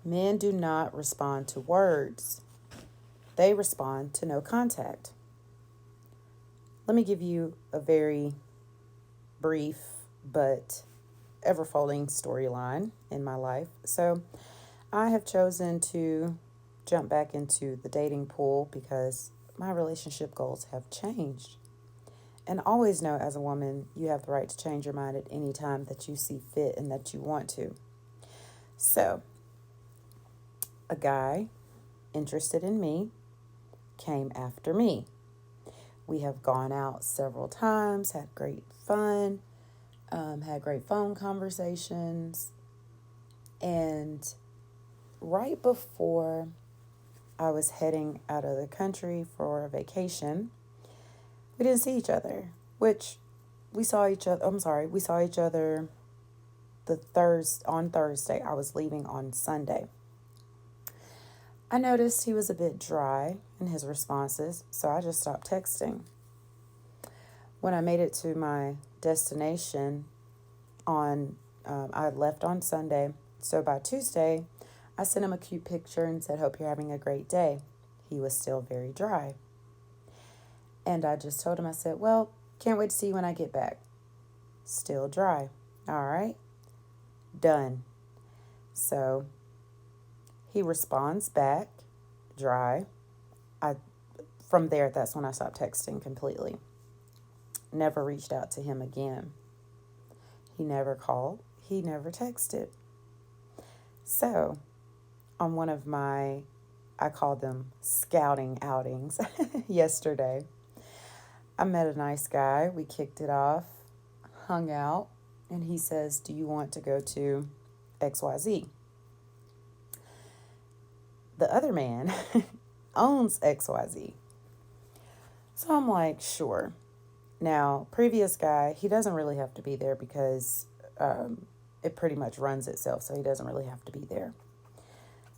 Men do not respond to words, they respond to no contact. Let me give you a very brief but ever folding storyline in my life. So, I have chosen to jump back into the dating pool because my relationship goals have changed. And always know, as a woman, you have the right to change your mind at any time that you see fit and that you want to. So, a guy interested in me came after me. We have gone out several times, had great fun, had great phone conversations. And right before I was heading out of the country for a vacation, we didn't see each other, which we saw each other on Thursday. I was leaving on Sunday. I noticed he was a bit dry in his responses, so I just stopped texting. When I made it to my destination I left on Sunday, so by Tuesday, I sent him a cute picture and said, "Hope you're having a great day." He was still very dry. And I just told him, I said, "Well, can't wait to see you when I get back." Still dry. All right. Done. So he responds back, dry. From there, that's when I stopped texting completely. Never reached out to him again. He never called. He never texted. So, on one of I call them scouting outings yesterday, I met a nice guy. We kicked it off, hung out, and he says, "Do you want to go to XYZ?" The other man owns XYZ. So I'm like, sure. Now, previous guy, he doesn't really have to be there because it pretty much runs itself, so he doesn't really have to be there.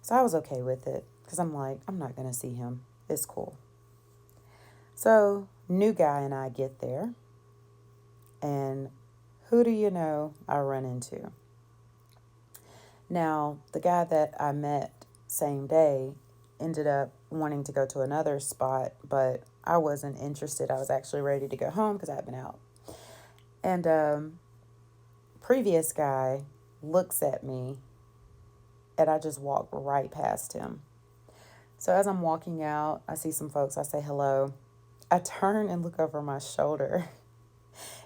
So I was okay with it because I'm like, I'm not going to see him. It's cool. So, new guy and I get there, and who do you know I run into? Now, the guy that I met same day ended up wanting to go to another spot, but I wasn't interested. I was actually ready to go home because I had been out. And previous guy looks at me, and I just walk right past him. So as I'm walking out, I see some folks. I say hello. I turn and look over my shoulder,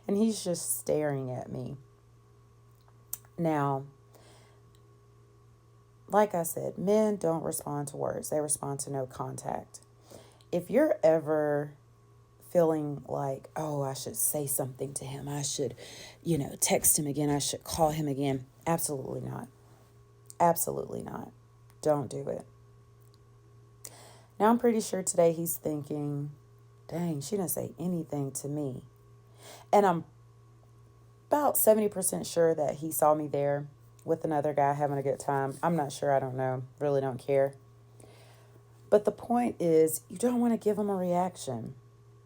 and he's just staring at me. Now, like I said, men don't respond to words, they respond to no contact. If you're ever feeling like, oh, I should say something to him, I should, text him again, I should call him again, absolutely not. Absolutely not. Don't do it. Now, I'm pretty sure today he's thinking, dang, she didn't say anything to me. And I'm about 70% sure that he saw me there with another guy having a good time. I'm not sure. I don't know. Really don't care. But the point is, you don't want to give them a reaction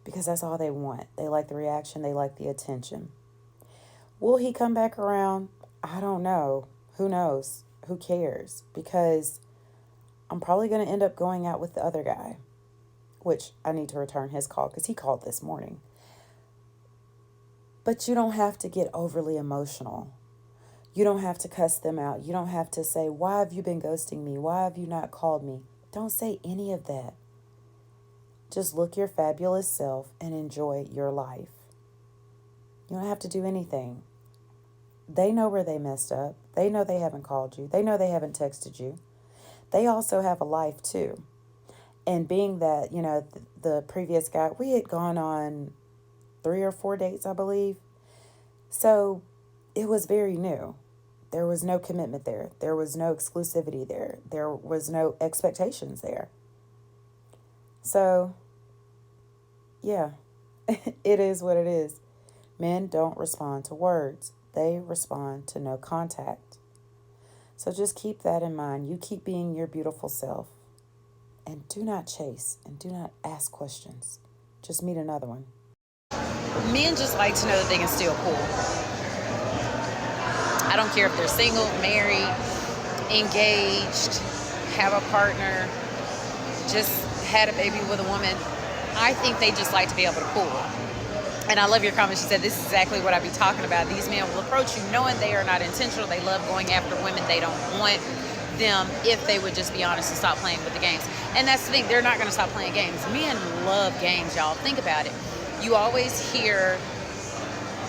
because that's all they want. They like the reaction. They like the attention. Will he come back around? I don't know. Who knows? Who cares? Because I'm probably going to end up going out with the other guy, which I need to return his call because he called this morning. But you don't have to get overly emotional. You don't have to cuss them out. You don't have to say, "Why have you been ghosting me? Why have you not called me?" Don't say any of that. Just look your fabulous self and enjoy your life. You don't have to do anything. They know where they messed up. They know they haven't called you. They know they haven't texted you. They also have a life too. And being that, the previous guy, we had gone on 3 or 4 dates, I believe. So it was very new. There was no commitment there. There was no exclusivity there. There was no expectations there. So, yeah, it is what it is. Men don't respond to words. They respond to no contact. So just keep that in mind. You keep being your beautiful self. And do not chase and do not ask questions. Just meet another one. Men just like to know that they can steal pool. I don't care if they're single, married, engaged, have a partner, just had a baby with a woman, I think they just like to be able to pull. And I love your comment. She said, this is exactly what I be talking about. These men will approach you knowing they are not intentional. They love going after women. They don't want them if they would just be honest and stop playing with the games. And that's the thing. They're not going to stop playing games. Men love games, y'all. Think about it. You always hear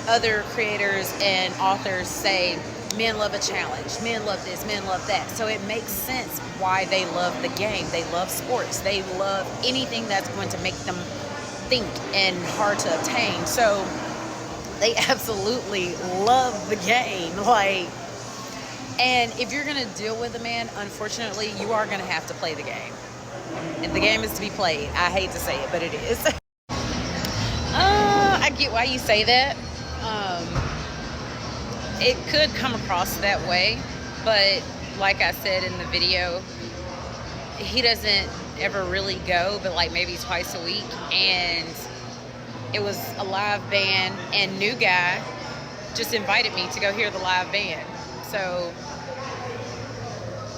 other creators and authors say, men love a challenge, men love this, men love that. So it makes sense why they love the game. They love sports. They love anything that's going to make them think and hard to obtain. So they absolutely love the game. Like, and if you're going to deal with a man, unfortunately, you are going to have to play the game. And the game is to be played. I hate to say it, but it is. I get why you say that. It could come across that way, but like I said in the video, he doesn't ever really go, but like maybe twice a week. And it was a live band, and New Guy just invited me to go hear the live band. So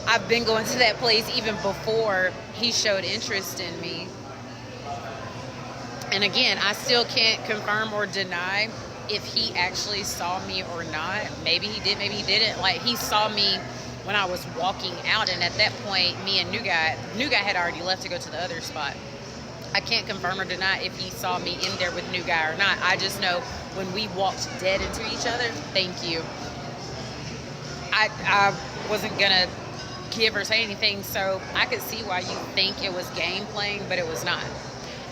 I've been going to that place even before he showed interest in me. And again, I still can't confirm or deny if he actually saw me or not. Maybe he did, maybe he didn't. Like, he saw me when I was walking out, and at that point, me and New Guy had already left to go to the other spot. I can't confirm or deny if he saw me in there with New Guy or not. I just know when we walked dead into each other, thank you, I wasn't gonna give or say anything, so I could see why you think it was game playing, but it was not.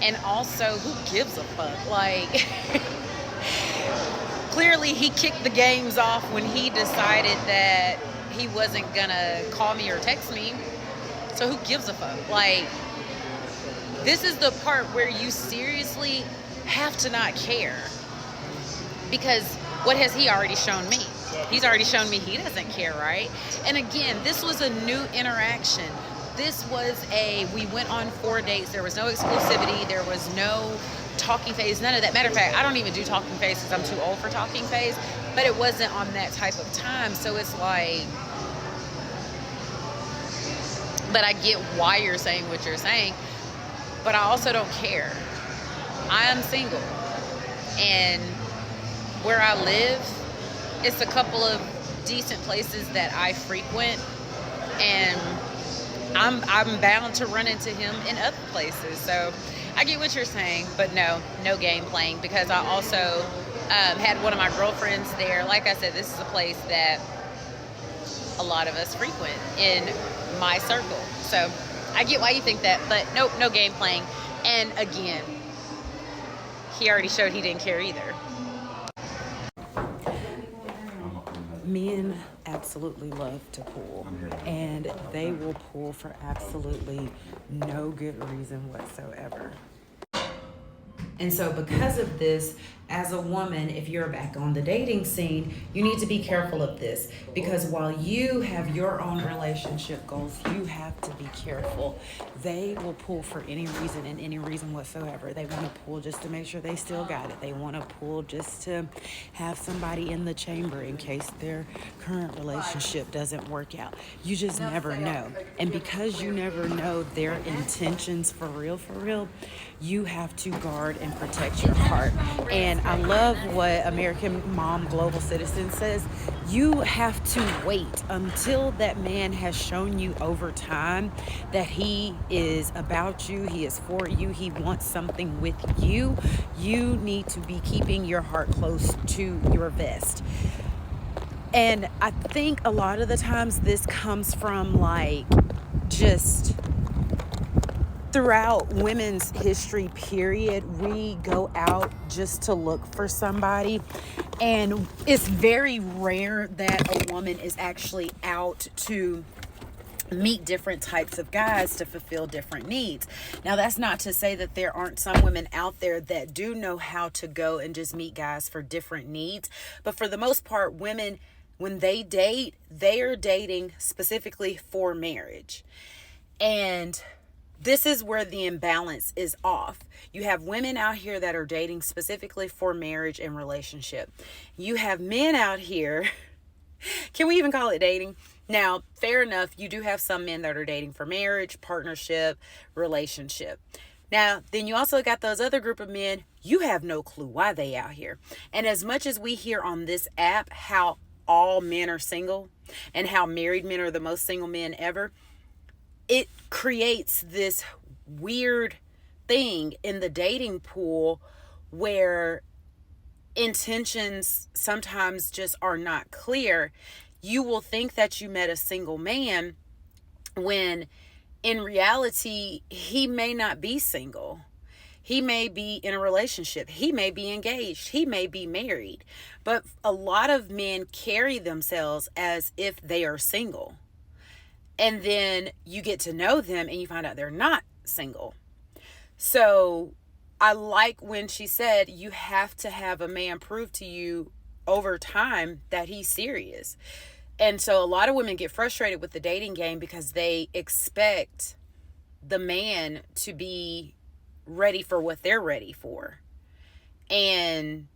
And also, who gives a fuck? Like, clearly he kicked the games off when he decided that he wasn't gonna call me or text me. So who gives a fuck? Like, this is the part where you seriously have to not care. Because what has he already shown me? He's already shown me he doesn't care, right? And again, this was a new interaction. This was we went on 4 dates. There was no exclusivity. There was no talking phase, none of that. Matter of fact, I don't even do talking phase because I'm too old for talking phase, but it wasn't on that type of time. So it's like, but I get why you're saying what you're saying, but I also don't care. I am single, and where I live, it's a couple of decent places that I frequent, and I'm bound to run into him in other places. So I get what you're saying, but no game playing, because I also had one of my girlfriends there. Like I said, this is a place that a lot of us frequent in my circle. So I get why you think that, but nope, no game playing. And again, he already showed he didn't care either. Men absolutely love to pull, and they will pull for absolutely no good reason whatsoever. And so because of this, as a woman, if you're back on the dating scene, you need to be careful of this, because while you have your own relationship goals, you have to be careful. They will pull for any reason and any reason whatsoever. They want to pull just to make sure they still got it. They want to pull just to have somebody in the chamber in case their current relationship doesn't work out. You just never know. And because you never know their intentions for real, you have to guard and protect your heart. And I love what American Mom Global Citizen says. You have to wait until that man has shown you over time that he is about you, he is for you, he wants something with you. You need to be keeping your heart close to your vest. And I think a lot of the times this comes from like just throughout women's history period, we go out just to look for somebody, and it's very rare that a woman is actually out to meet different types of guys to fulfill different needs. Now, that's not to say that there aren't some women out there that do know how to go and just meet guys for different needs, but for the most part, women, when they date, they are dating specifically for marriage. And this is where the imbalance is off. You have women out here that are dating specifically for marriage and relationship. You have men out here, can we even call it dating? Now, fair enough, you do have some men that are dating for marriage, partnership, relationship. Now, then you also got those other group of men, you have no clue why they out here. And as much as we hear on this app how all men are single and how married men are the most single men ever, it creates this weird thing in the dating pool where intentions sometimes just are not clear. You will think that you met a single man when in reality he may not be single. He may be in a relationship. He may be engaged. He may be married. But a lot of men carry themselves as if they are single. And then you get to know them and you find out they're not single. So I like when she said you have to have a man prove to you over time that he's serious. And so a lot of women get frustrated with the dating game because they expect the man to be ready for what they're ready for. And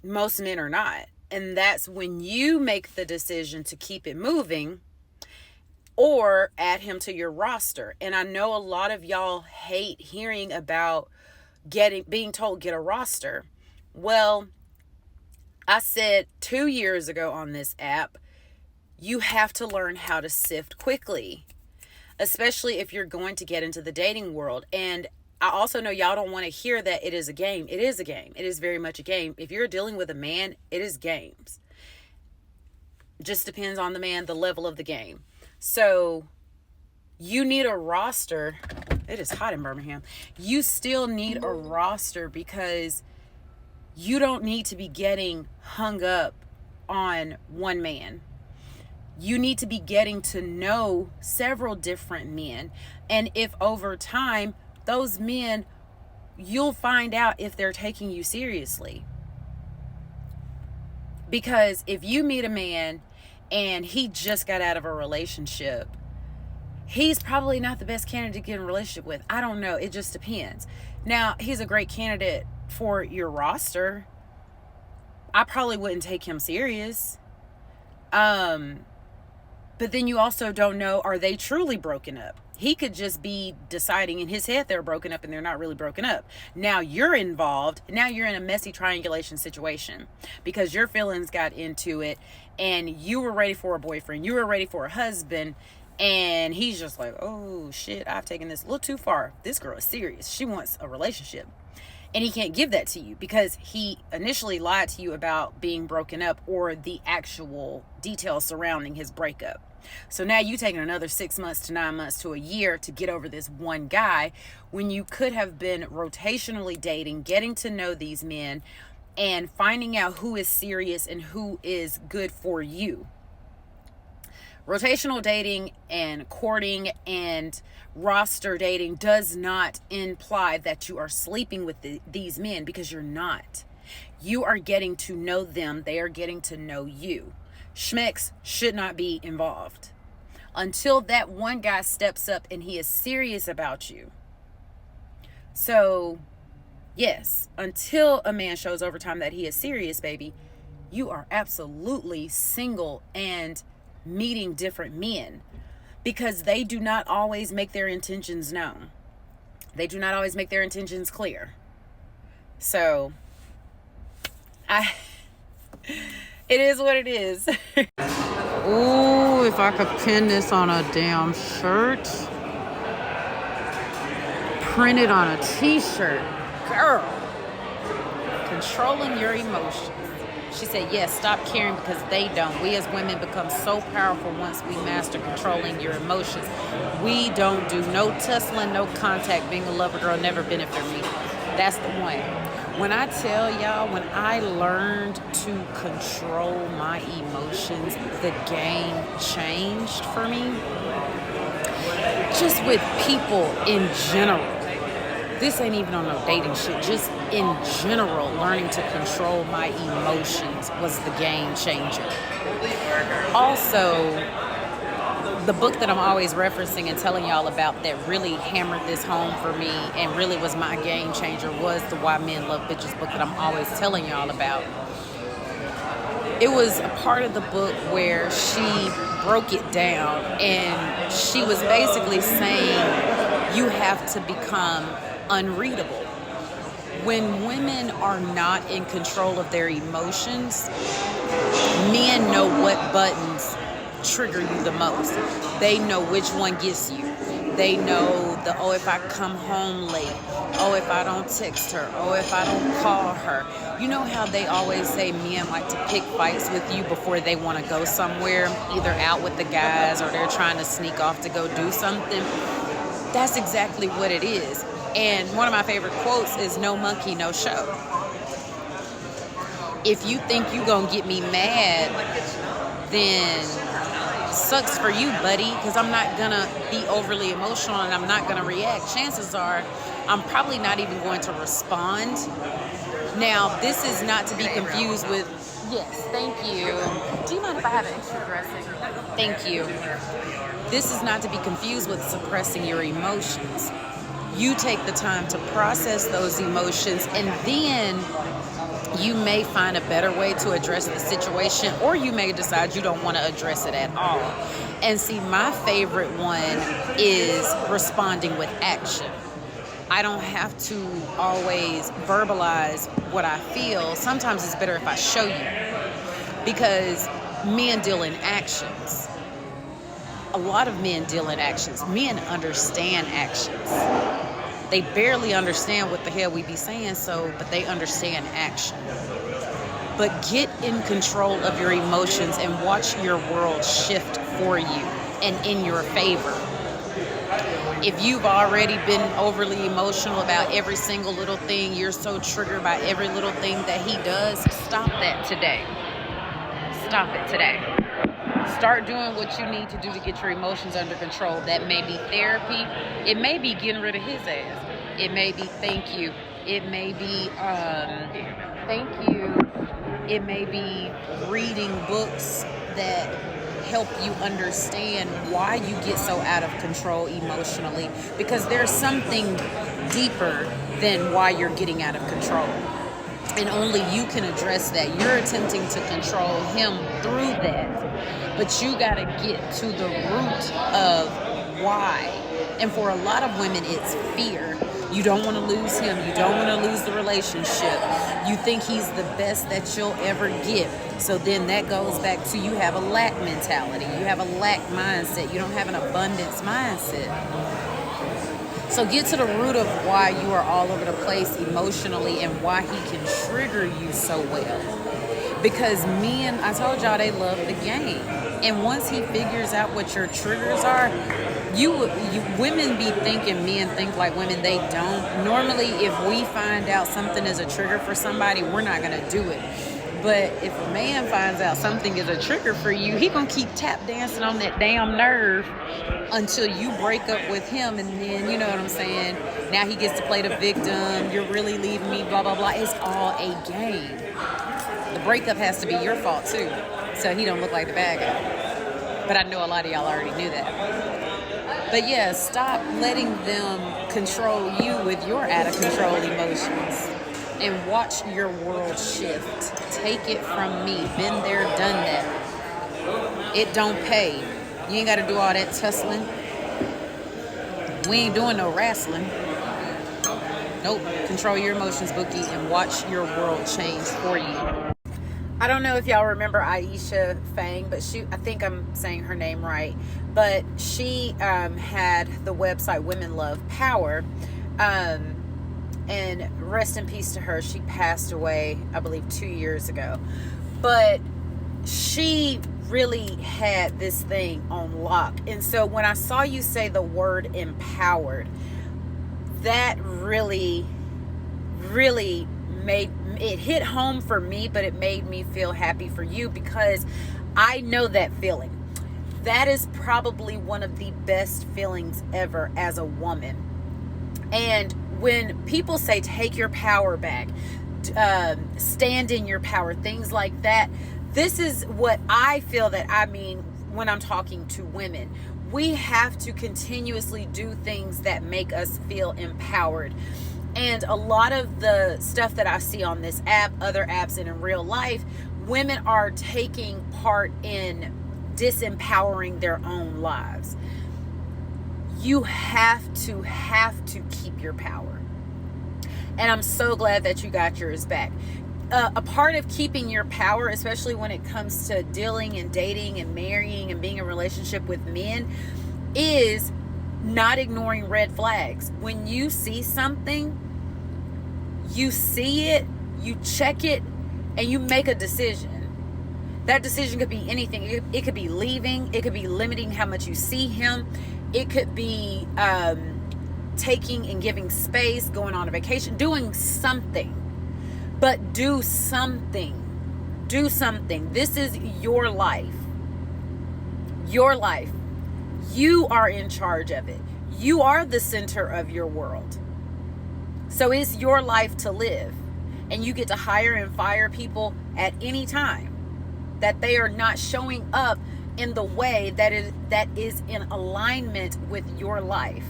most men are not. And that's when you make the decision to keep it moving or add him to your roster. And I know a lot of y'all hate hearing about being told get a roster. Well, I said 2 years ago on this app, you have to learn how to sift quickly, especially if you're going to get into the dating world. And I also know y'all don't want to hear that it is a game. It is a game. It is very much a game. If you're dealing with a man, it is games. Just depends on the man, the level of the game. So you need a roster. It is hot in Birmingham. You still need a roster because you don't need to be getting hung up on one man. You need to be getting to know several different men. And if over time, those men, you'll find out if they're taking you seriously. Because if you meet a man and he just got out of a relationship, he's probably not the best candidate to get in a relationship with. I don't know. It just depends. Now, he's a great candidate for your roster. I probably wouldn't take him serious. But then you also don't know, are they truly broken up? He could just be deciding in his head they're broken up and they're not really broken up. Now you're involved. Now you're in a messy triangulation situation because your feelings got into it and you were ready for a boyfriend. You were ready for a husband. And he's just like, oh shit, I've taken this a little too far. This girl is serious. She wants a relationship. And he can't give that to you because he initially lied to you about being broken up or the actual details surrounding his breakup. So now you taking another 6 months to 9 months to a year to get over this one guy when you could have been rotationally dating, getting to know these men and finding out who is serious and who is good for you. Rotational dating and courting and roster dating does not imply that you are sleeping with these men, because you're not. You are getting to know them. They are getting to know you. Schmecks should not be involved until that one guy steps up and he is serious about you. So, yes, until a man shows over time that he is serious, baby, you are absolutely single and meeting different men, because they do not always make their intentions known. They do not always make their intentions clear. So it is what it is. Ooh, if I could pin this on a damn shirt, print it on a t-shirt. Girl, controlling your emotions. She said, yes, stop caring because they don't. We as women become so powerful once we master controlling your emotions. We don't do no tussling, no contact. Being a lover girl never benefit me. That's the one. When I tell y'all, when I learned to control my emotions, the game changed for me. Just with people in general. This ain't even on no dating shit. Just in general, learning to control my emotions was the game changer. Also, the book that I'm always referencing and telling y'all about that really hammered this home for me and really was my game changer was the Why Men Love Bitches book that I'm always telling y'all about. it was a part of the book where she broke it down, and she was basically saying you have to become unreadable. When women are not in control of their emotions, men know what buttons trigger you the most. They know which one gets you. They know oh, if I come home late, oh, if I don't text her, oh, if I don't call her. You know how they always say men like to pick fights with you before they want to go somewhere, either out with the guys or they're trying to sneak off to go do something? That's exactly what it is. And one of my favorite quotes is, "No monkey, no show." If you think you're going to get me mad, then sucks for you, buddy, because I'm not going to be overly emotional and I'm not going to react. Chances are I'm probably not even going to respond. Now, this is not to be confused with, yes, thank you. Do you mind if I have an extra dressing? Thank you. This is not to be confused with suppressing your emotions. You take the time to process those emotions, and then you may find a better way to address the situation, or you may decide you don't want to address it at all. And see, my favorite one is responding with action. I don't have to always verbalize what I feel. Sometimes it's better if I show you, because men deal in actions. A lot of men deal in actions. Men understand actions. They barely understand what the hell we be saying, but they understand action. But get in control of your emotions and watch your world shift for you and in your favor. If you've already been overly emotional about every single little thing, you're so triggered by every little thing that he does, stop that today. Stop it today. Start doing what you need to do to get your emotions under control. That may be therapy. It may be getting rid of his ass. It may be thank you. It may be thank you. It may be reading books that help you understand why you get so out of control emotionally, because there's something deeper than why you're getting out of control. And only you can address that. You're attempting to control him through that. But you got to get to the root of why. And for a lot of women, it's fear. You don't want to lose him. You don't want to lose the relationship. You think he's the best that you'll ever get. So then that goes back to, you have a lack mentality. You have a lack mindset. You don't have an abundance mindset. So get to the root of why you are all over the place emotionally and why he can trigger you so well. Because men, I told y'all, they love the game. And once he figures out what your triggers are, you women be thinking men think like women. They don't. Normally, if we find out something is a trigger for somebody, we're not going to do it. But if a man finds out something is a trigger for you, he gonna keep tap dancing on that damn nerve until you break up with him. And then, you know what I'm saying, now he gets to play the victim. You're really leaving me, blah, blah, blah. It's all a game. The breakup has to be your fault too, so he don't look like the bad guy. But I know a lot of y'all already knew that. But yeah, stop letting them control you with your out of control emotions. And watch your world shift. Take it from me. Been there, done that. It don't pay. You ain't got to do all that tussling. We ain't doing no wrestling. Nope. Control your emotions, Bookie, and watch your world change for you. I don't know if y'all remember Aisha Fang, but I think I'm saying her name right. But she had the website Women Love Power. And rest in peace to her. She passed away, I believe, 2 years ago. But she really had this thing on lock. And so when I saw you say the word empowered, that really, really made it hit home for me, but it made me feel happy for you, because I know that feeling. That is probably one of the best feelings ever as a woman. And when people say take your power back, stand in your power, things like that, this is what I feel that I mean when I'm talking to women. We have to continuously do things that make us feel empowered. And a lot of the stuff that I see on this app, other apps, and in real life, women are taking part in disempowering their own lives. You have to keep your power. And I'm so glad that you got yours back. A part of keeping your power, especially when it comes to dealing and dating and marrying and being in a relationship with men, is not ignoring red flags. When you see something, you see it, you check it, and you make a decision. That decision could be anything. It could be leaving. It could be limiting how much you see him. It could be taking and giving space, going on a vacation, doing something. But do something. Do something. This is your life. Your life. You are in charge of it. You are the center of your world. So it's your life to live. And you get to hire and fire people at any time that they are not showing up in the way that is in alignment with your life.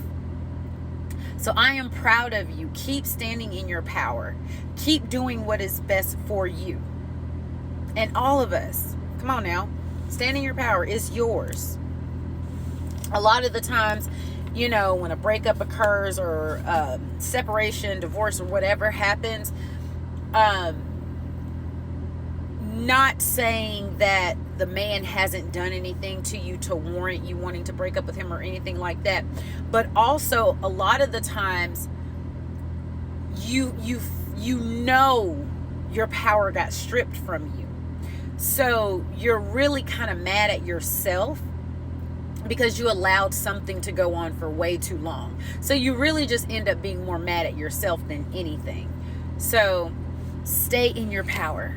So I am proud of you. Keep standing in your power. Keep doing what is best for you. And all of us, come on now, stand in your power is yours. A lot of the times, you know, when a breakup occurs or separation, divorce, or whatever happens, not saying that the man hasn't done anything to you to warrant you wanting to break up with him or anything like that, but also a lot of the times you know your power got stripped from you, so you're really kind of mad at yourself because you allowed something to go on for way too long. So you really just end up being more mad at yourself than anything. So stay in your power.